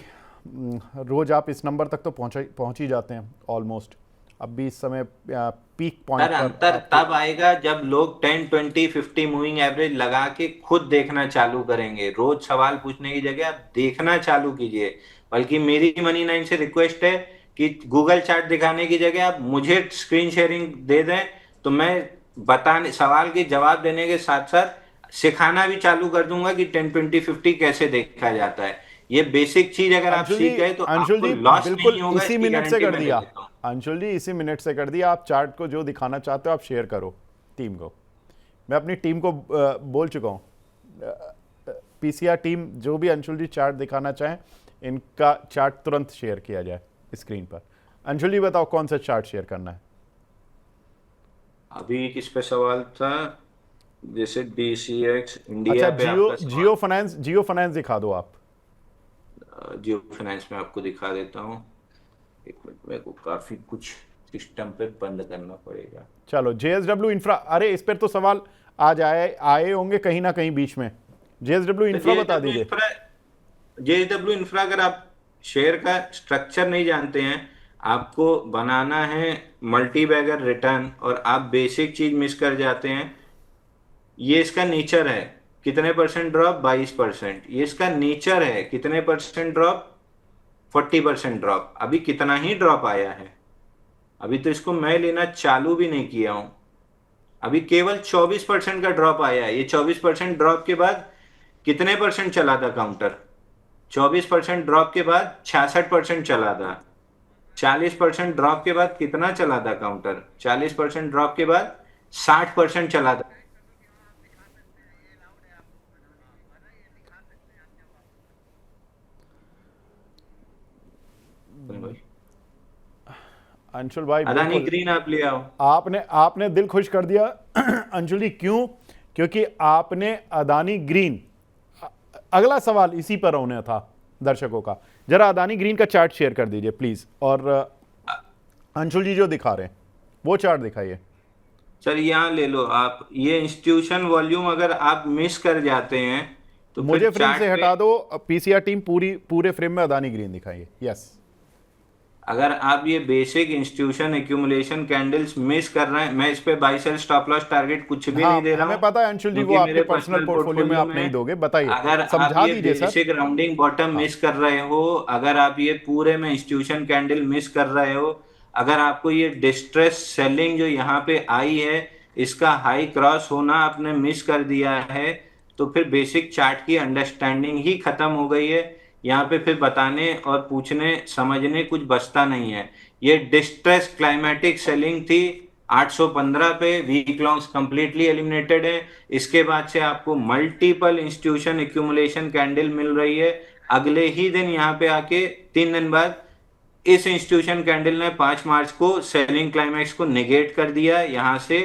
रोज़ आप इस नंबर तक तो पहुंच ही जाते हैं ऑलमोस्ट। अब भी इस समय पीक पॉइंट सर पर अंतर आपको तब आएगा जब लोग 10 20 50 मूविंग एवरेज लगा के खुद देखना चालू करेंगे। रोज सवाल पूछने की जगह आप देखना चालू कीजिए। बल्कि मेरी मनी 9 से रिक्वेस्ट है कि गूगल चार्ट दिखाने की जगह आप मुझे स्क्रीन शेयरिंग दे दें, तो मैं बताने सवाल के जवाब देने के साथ साथ सिखाना भी चालू कर दूंगा कि 10 20 50 कैसे देखा जाता है। ये बेसिक चीज अगर आप अंशुल सीख जी, गए तो अंशुल आपको जी लॉस बिल्कुल नहीं होगा, इसी इसकी मिनट से गारंटी कर मैं ले दिया। लेता हूँ। अंशुल जी इसी मिनट से कर दिया। आप चार्ट को जो दिखाना चाहते हो आप शेयर करो टीम को। मैं अपनी टीम को बोल चुका हूँ, पीसीआर टीम जो भी अंशुल जी चार्ट दिखाना चाहें, इनका चार्ट तुरंत शेयर किया जाए स्क्रीन पर। अंशुल जी बताओ कौन सा चार्ट शेयर करना है? अभी किस पे सवाल था? जैसे डीसीएक्स अच्छा, इंडिया पे जियो आपका सवाल। जियो फाइनेंस दिखा दो आप। जियो फाइनेंस में आपको दिखा देता हूँ, एक मिनट, मेरे को काफी कुछ सिस्टम पे बंद करना पड़ेगा। चलो जेएसडब्ल्यू इंफ्रा, अरे इस पर तो सवाल आज आए आए होंगे कहीं ना कहीं बीच में। जेएसडब्ल्यू तो इंफ्रा बता दीजिए। जेडब्ल्यू इंफ्रा अगर आप शेयर का स्ट्रक्चर नहीं जानते हैं, आपको बनाना है मल्टी बैगर रिटर्न, और आप बेसिक चीज मिस कर जाते हैं। ये इसका नेचर है, कितने परसेंट ड्रॉप? 22%। ये इसका नेचर है, कितने परसेंट ड्रॉप? 40% ड्रॉप। अभी कितना ही ड्रॉप आया है, अभी तो इसको मैं लेना चालू भी नहीं किया हूं, अभी केवल 24% का ड्रॉप आया है। ये 24% ड्रॉप के बाद कितने परसेंट चला था काउंटर? 24% ड्रॉप के बाद 66% चला था। 40% ड्रॉप के बाद कितना चला था काउंटर? 40% ड्रॉप के बाद 60% चला था। भाई अंशुल भाई अदानी बिल्कुल, ग्रीन आप ले आओ। आपने आपने दिल खुश कर दिया अंशुल जी। क्यों? क्योंकि आपने अदानी ग्रीन, अगला सवाल इसी पर होना था दर्शकों का। जरा अदानी ग्रीन का चार्ट शेयर कर दीजिए प्लीज, और अंशुल जी जो दिखा रहे हैं वो चार्ट दिखाइए। सर यहाँ ले लो आप, ये इंस्टीट्यूशन वॉल्यूम अगर आप मिस कर जाते हैं तो मुझे फिर फ्रेम चार्ट से पे, हटा दो, पीसीआर टीम पूरे फ्रेम में अदानी ग्रीन दिखाइए। यस, अगर आप ये basic institution accumulation candles miss कर रहे हैं, मैं इस पे buy sell stop loss target कुछ भी नहीं हाँ दे रहा हमें हूं, पता है अंशुल जी, वो क्योंकि आपके मेरे पर्सनल पर्सनल पोर्टफोलियो में पोर्टफोलियो आप नहीं में दोगे। बताइए, अगर आप समझा ये दीजिए सर। बेसिक राउंडिंग बॉटम हाँ, मिस कर रहे हो, अगर आप ये पूरे में इंस्टीट्यूशन कैंडल मिस कर रहे हो, अगर आपको ये डिस्ट्रेस सेलिंग जो यहाँ पे आई है इसका हाई क्रॉस होना आपने मिस कर दिया है, तो फिर बेसिक चार्ट की अंडरस्टैंडिंग ही खत्म हो गई है। यहाँ पे फिर बताने और पूछने समझने कुछ बचता नहीं है। ये डिस्ट्रेस क्लाइमेटिक सेलिंग थी 815 पे, वीक लॉन्ग्स कंप्लीटली एलिमिनेटेड है। इसके बाद से आपको मल्टीपल इंस्टीट्यूशन एक्यूमुलेशन कैंडल मिल रही है। अगले ही दिन यहाँ पे आके 3 दिन बाद इस इंस्टीट्यूशन कैंडल ने 5 मार्च को सेलिंग क्लाइमैक्स को नेगेट कर दिया। यहाँ से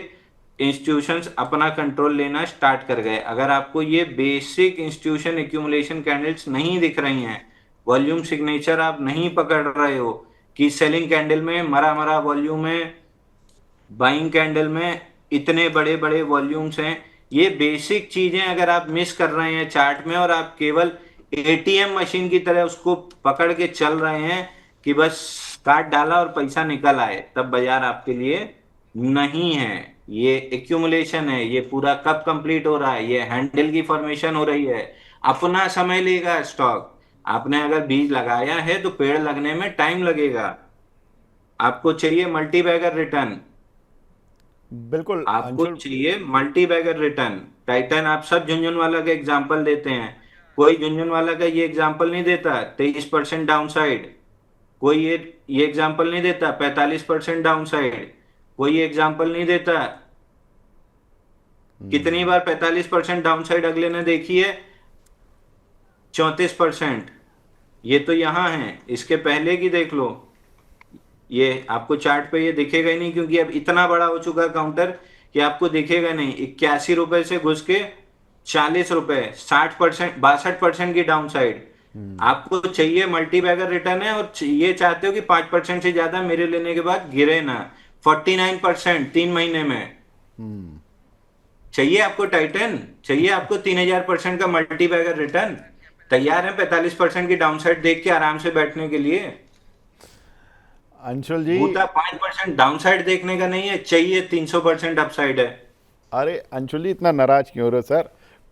इंस्टीट्यूशंस अपना कंट्रोल लेना स्टार्ट कर गए। अगर आपको ये बेसिक इंस्टीट्यूशन एक्यूमुलेशन कैंडल्स नहीं दिख रही हैं, वॉल्यूम सिग्नेचर आप नहीं पकड़ रहे हो कि सेलिंग कैंडल में मरा मरा वॉल्यूम है, बाइंग कैंडल में इतने बड़े बड़े वॉल्यूम्स हैं, ये बेसिक चीजें अगर आप मिस कर रहे हैं चार्ट में और आप केवल एटीएम मशीन की तरह उसको पकड़ के चल रहे हैं कि बस काट डाला और पैसा निकल आए, तब बाजार आपके लिए नहीं है। ये एक्यूमुलेशन है, ये पूरा कब कंप्लीट हो रहा है, ये हैंडल की फॉर्मेशन हो रही है, अपना समय लेगा स्टॉक। आपने अगर बीज लगाया है तो पेड़ लगने में टाइम लगेगा। आपको चाहिए मल्टी बैगर रिटर्न, बिल्कुल आपको अंशुल। चाहिए मल्टी बैगर रिटर्न। टाइटन आप सब झुंझुनवाला का एग्जांपल देते हैं, कोई झुंझुनवाला का ये एग्जांपल नहीं देता 23% डाउन साइड, कोई ये एग्जांपल नहीं देता 45% डाउन साइड, कोई ये एग्जांपल नहीं देता। कितनी बार 45% डाउन साइड अगले ने देखी है? 34%। ये तो यहां है, इसके पहले की देख लो, ये आपको चार्ट पे ये दिखेगा ही नहीं, क्योंकि अब इतना बड़ा हो चुका है काउंटर कि आपको दिखेगा नहीं। 81 रुपए से घुस के 40 रुपए, 60%, 62% की डाउन साइड। आपको चाहिए मल्टी बैगर रिटर्न है और ये चाहते हो कि 5% से ज्यादा मेरे लेने के बाद गिरे ना। 49% 3 महीने में चाहिए आपको टाइटन, चाहिए आपको 3000% का मल्टी बैगर रिटर्न। तैयार है 45% की डाउन साइड देख के आराम से बैठने के लिए? अंशुल जी, बूता 5% डाउन साइड देखने का नहीं है, चाहिए 300% अपसाइड है। अरे अंशुल जी इतना नाराज क्यों हो रहे हो सर?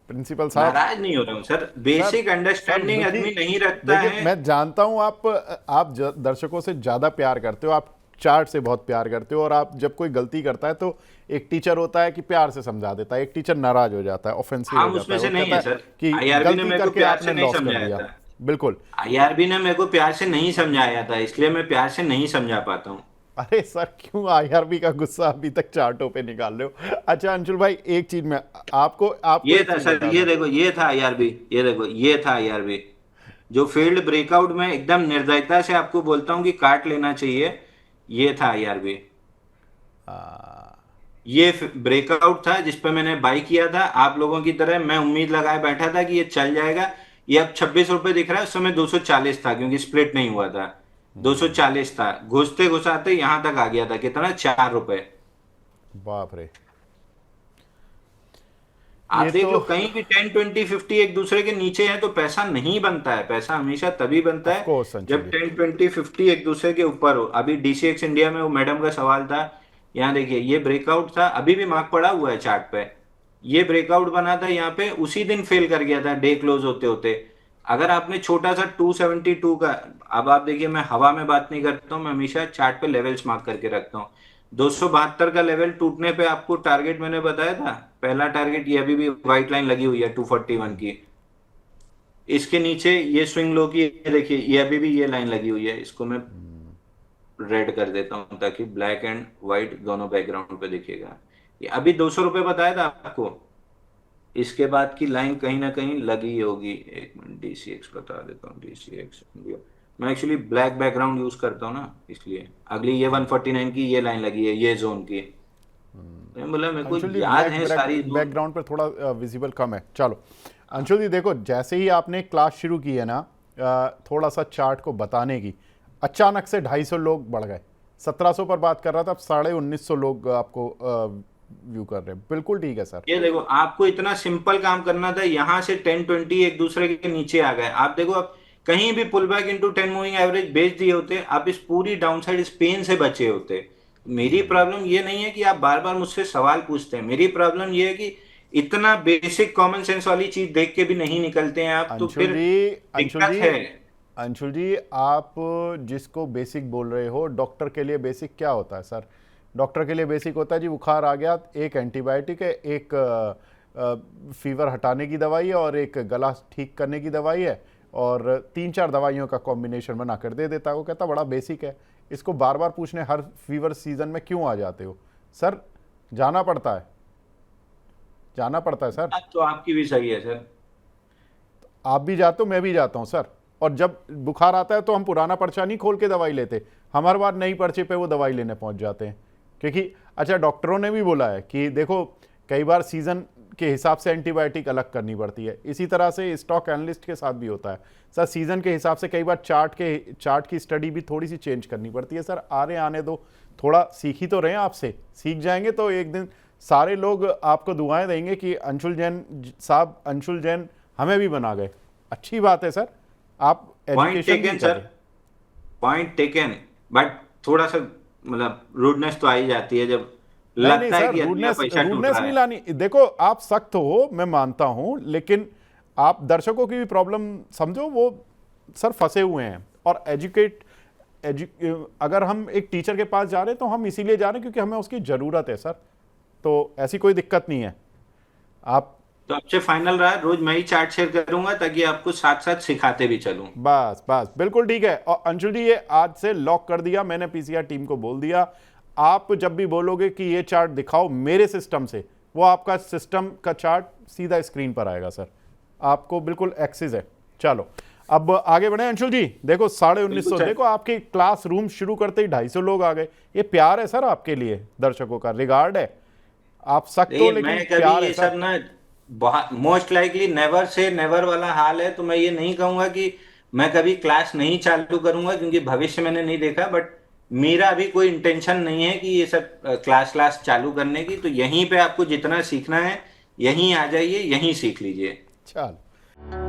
प्रिंसिपल साहब, नाराज नहीं हो रहा हूँ sir, sir basic sir understanding देखिए, आदमी नहीं रखता देखिए है। मैं जानता हूं आप दर्शकों से ज़्यादा प्यार करते हो, आप चार्ट से बहुत प्यार करते हो, और आप जब कोई गलती करता है तो एक टीचर होता है कि प्यार से समझा देता है, एक टीचर नाराज हो जाता है, ऑफेंसिव हो हम जाता उसमें है, से वो नहीं कहता है है सर। कि आईआरबी ने गलती मेरे को करके प्यार आपने से नहीं लॉस कर समझाया दिया। था। बिल्कुल। आईआरबी ने मेरे को प्यार से नहीं समझाया था, इसलिए मैं प्यार से नहीं समझा पाता हूँ। अरे सर क्यों आईआरबी का गुस्सा अभी तक चार्टों पे निकाल रहे हो? अच्छा अंशुल भाई, एक चीज में आपको आपको ये एक था चीज सर, ये बताना। देखो, ये था आईआरबी, ये देखो, ये था आईआरबी जो फील्ड ब्रेकआउट में एकदम निर्दयता से आपको बोलता हूँ कि काट लेना चाहिए। ये था आईआरबी, ये ब्रेकआउट था जिसपे मैंने बाई किया था। आप लोगों की तरह मैं उम्मीद लगाए बैठा था कि ये चल जाएगा। ये अब 26 रुपए दिख रहा है, उस समय 240 था क्योंकि स्प्लिट नहीं हुआ था। 240 था, घुसते घुसाते यहां तक आ गया था, कितना, 4 रुपए। बाप रे, आप ये देख तो लो कहीं भी 10, 20, 50 एक दूसरे के नीचे है तो पैसा नहीं बनता है। पैसा हमेशा तभी बनता ऑफ है कोर्स अंशुल जब जी। 10, 20, 50 एक दूसरे के ऊपर हो। अभी डीसीएक्स इंडिया में वो मैडम का सवाल था, यहाँ देखिए, ये ब्रेकआउट था, अभी भी मार्क पड़ा हुआ है चार्ट पे। ये ब्रेकआउट बना था यहाँ पे, उसी दिन फेल कर गया था डे क्लोज होते होते। अगर आपने छोटा सा 272 का, अब आप देखिए, मैं हवा में बात नहीं करता हूँ, मैं हमेशा चार्ट पे लेवल्स मार्क करके रखता हूँ। 272 का लेवल टूटने पे आपको टारगेट मैंने बताया था, पहला टारगेट, ये अभी भी व्हाइट लाइन लगी हुई है 241 की। इसके नीचे ये स्विंग लो की, ये देखिए, ये अभी भी ये लाइन लगी हुई है। इसको मैं रेड कर देता हूँ ताकि ब्लैक एंड व्हाइट दोनों बैकग्राउंड पे दिखेगा। ये अभी 200 रुपये बताया था आपको, इसके बाद की लाइन कहीं ना कहीं लगी होगी। एक मिनट, DCX बता देता हूँ, DCX इंडिया। मैं एक्चुअली ब्लैक बैकग्राउंड यूज करता हूँ ना, इसलिए अगली ये 149 की ये लाइन लगी है, ये जोन की। मैं बोला मेरे को अंशुल जी याद ब्लैक है सारी जोन। बैकग्राउंड पर थोड़ा विजिबल कम है। चलो अंशुल जी देखो, जैसे ही आपने क्लास शुरू की है ना, थोड़ा सा चार्ट को बताने की, अचानक से 250 लोग बढ़ गए। 1700 पर बात कर रहा था, अब 1950 लोग आपको व्यू कर रहे हैं। बिल्कुल ठीक है सर। ये देखो, आपको इतना सिंपल काम करना था, यहां से 10-20 एक दूसरे के नीचे आ गए। आप देखो, अब कहीं भी pull back into 10 moving average बेच दिए होते, आप इस पूरी डाउनसाइड इस पेन से बचे होते। मेरी प्रॉब्लम ये नहीं है कि आप बार बार मुझसे सवाल पूछते हैं, मेरी प्रॉब्लम ये है कि इतना बेसिक कॉमन सेंस वाली चीज देख के भी नहीं निकलते हैं आप, तो अंशुल फिर जी, अंशुल दिक्कत जी, है। अंशुल जी, आप जिसको बेसिक बोल रहे हो, डॉक्टर के लिए बेसिक क्या होता है सर? डॉक्टर के लिए बेसिक होता है जी, बुखार आ गया, एक एंटीबायोटिक है, एक फीवर हटाने की दवाई है, और एक गला ठीक करने की दवाई है, और 3-4 दवाइयों का कॉम्बिनेशन बना कर दे देता है। वो कहता बड़ा बेसिक है, इसको बार बार पूछने हर फीवर सीजन में क्यों आ जाते हो? सर जाना पड़ता है, जाना पड़ता है सर। बात तो आपकी भी सही है सर। आप भी जाते हो, मैं भी जाता हूं सर। और जब बुखार आता है तो हम पुराना पर्चा नहीं खोल के दवाई लेते, हम हर बार नई पर्चे पे वो दवाई लेने पहुंच जाते हैं। क्योंकि अच्छा, डॉक्टरों ने भी बोला है कि देखो, कई बार सीजन के हिसाब से एंटीबायोटिक अलग करनी पड़ती है। इसी तरह से स्टॉक एनालिस्ट के साथ भी होता है सर, सीजन के हिसाब से कई बार चार्ट की स्टडी भी थोड़ी सी चेंज करनी पड़ती है। सर आने दो, थोड़ा सीख ही तो रहे हैं आपसे, सीख जाएंगे तो एक दिन सारे लोग आपको दुआएं देंगे कि अंशुल जैन साहब, अंशुल जैन हमें भी बना गए। अच्छी बात है सर, आप पॉइंट एजुकेशन भी टेकन कर सर, रहे हैं। Point taken. बट थोड़ा सा मतलब रूडनेस तो आ ही जाती है जब नहीं नहीं लगता है सर, कि अगला रूडनेस पैसा टूट रूडनेस रहा नहीं है। लानी। देखो आप सख्त हो, मैं मानता हूं, लेकिन आप दर्शकों की भी प्रॉब्लम समझो। वो सर फंसे हुए हैं, और अगर हम एक टीचर के पास जा रहे हैं तो हम इसीलिए जा रहे हैं क्योंकि हमें उसकी ज़रूरत है सर। तो ऐसी कोई दिक्कत नहीं है। आप तो आपसे फाइनल रहा, रोज मैं ही चार्ट शेयर करूंगा ताकि आपको साथ साथ सिखाते भी चलूं। बस बस बिल्कुल ठीक है। और अंशुल जी, ये आज से लॉक कर दिया मैंने, पीसीआर टीम को बोल दिया, आप जब भी बोलोगे कि ये चार्ट दिखाओ मेरे सिस्टम से, वो आपका सिस्टम का चार्ट सीधा स्क्रीन पर आएगा सर। आपको बिल्कुल एक्सेस है। चलो अब आगे बढ़े अंशुल जी। देखो 1950, बिल्कुल सर। देखो आपके क्लासरूम शुरू करते ही 250 लोग आ गए। ये प्यार है सर आपके लिए, दर्शकों का रिगार्ड है। आप सख्त हो देखिए, लेकिन मैं कभी प्यार है ये सर। सब ना, बहुत most likely never say never वाला हाल है। तो मैं ये नहीं कहूंगा कि मैं कभी क्लास नहीं चालू करूंगा, क्योंकि भविष्य मैंने नहीं देखा। बट मेरा अभी कोई इंटेंशन नहीं है कि ये सब क्लास चालू करने की। तो यहीं पे आपको जितना सीखना है, यहीं आ जाइए, यहीं सीख लीजिए। चल